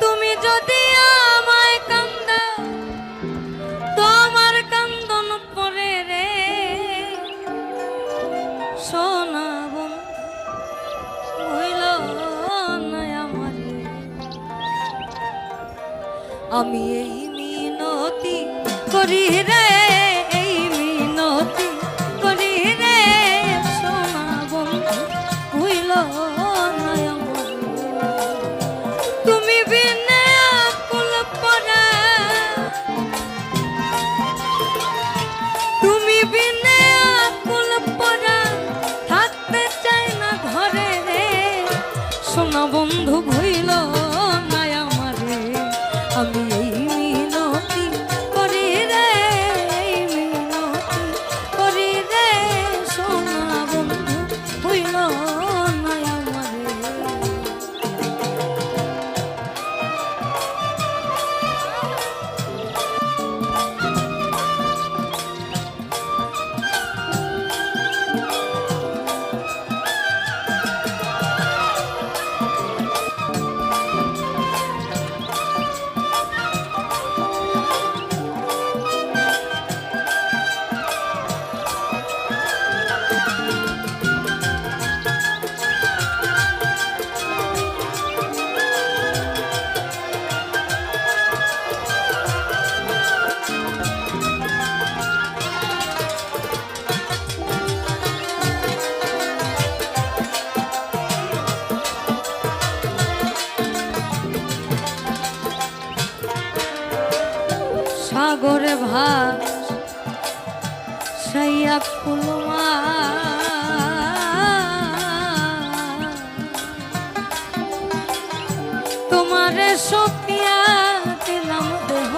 তুমি যদি আমায় কান্দাও তো আমার কান্দন পরে রে সোনা বন্ধু হইল না আমারে। আমি এই মিনতি করি রে, এই মিনতি করি রে সোনা বন্ধু হইল না আমারে। তুমি বিনে আকুল পরা, তুমি বিনে আকুল পরা থাকতে চাই না ঘরে রে সোনা বন্ধু ভুইল না আমারে। আমি এই মিনতি করি রে, এই মিনতি করি রে সোনা বন্ধু ভুইল না আমারে। সাগরে ভাসাইয়া ফুলমা তোমারে সপিয়া দিলাম দেহ।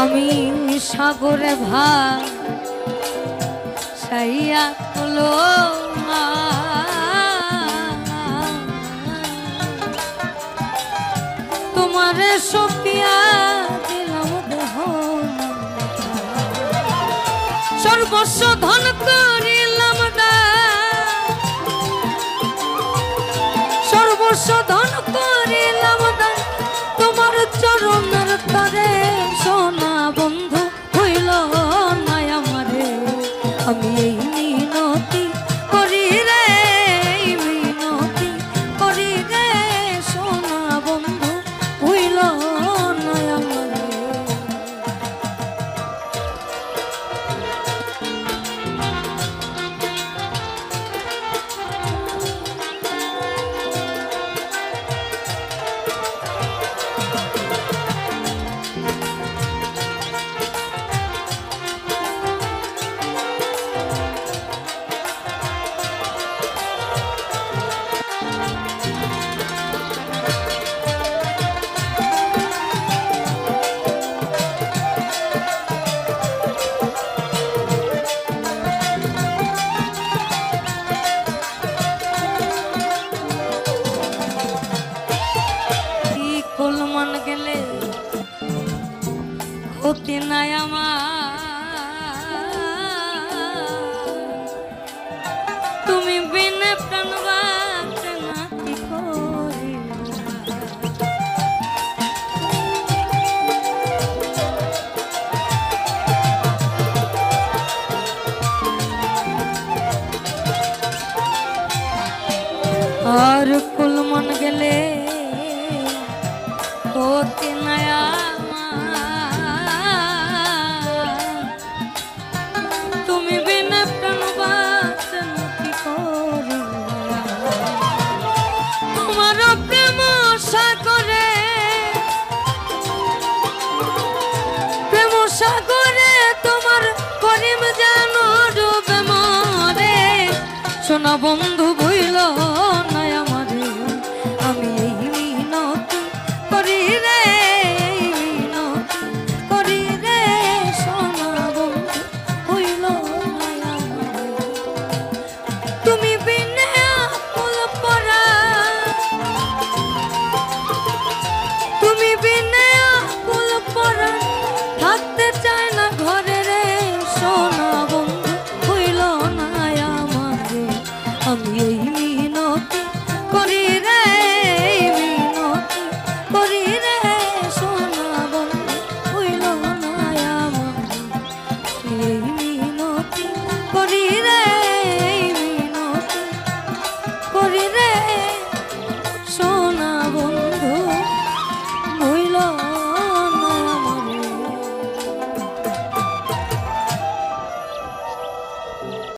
আমি সাগরে ভাসাইয়া হলো তোমারে সপিয়া দিলাম দেহ। সর্বস্ব ধন করিলাম দান, সর্বস্ব ধন করিলাম দান তোমার চরণের তরে সোনা বন্ধু হইল না আমারে। আমি এই মিনতি করি রে, এই মিনতি করি রে সোনা বন্ধু হইল না আমারে। কুলমান গেলে ক্ষতি নাই আমার, তুমি বিনে প্রাণ বাঁচে না কি করি। আর কুলমান গেলে ক্ষতি নাই আমার, তুমি বিনা প্রাণ বাঁচে না কি করি। তোমার প্রেম সাগরে, প্রেম সাগরে তোমার করিম জানো ডুবে মরে সোনা বন্ধু ভুইল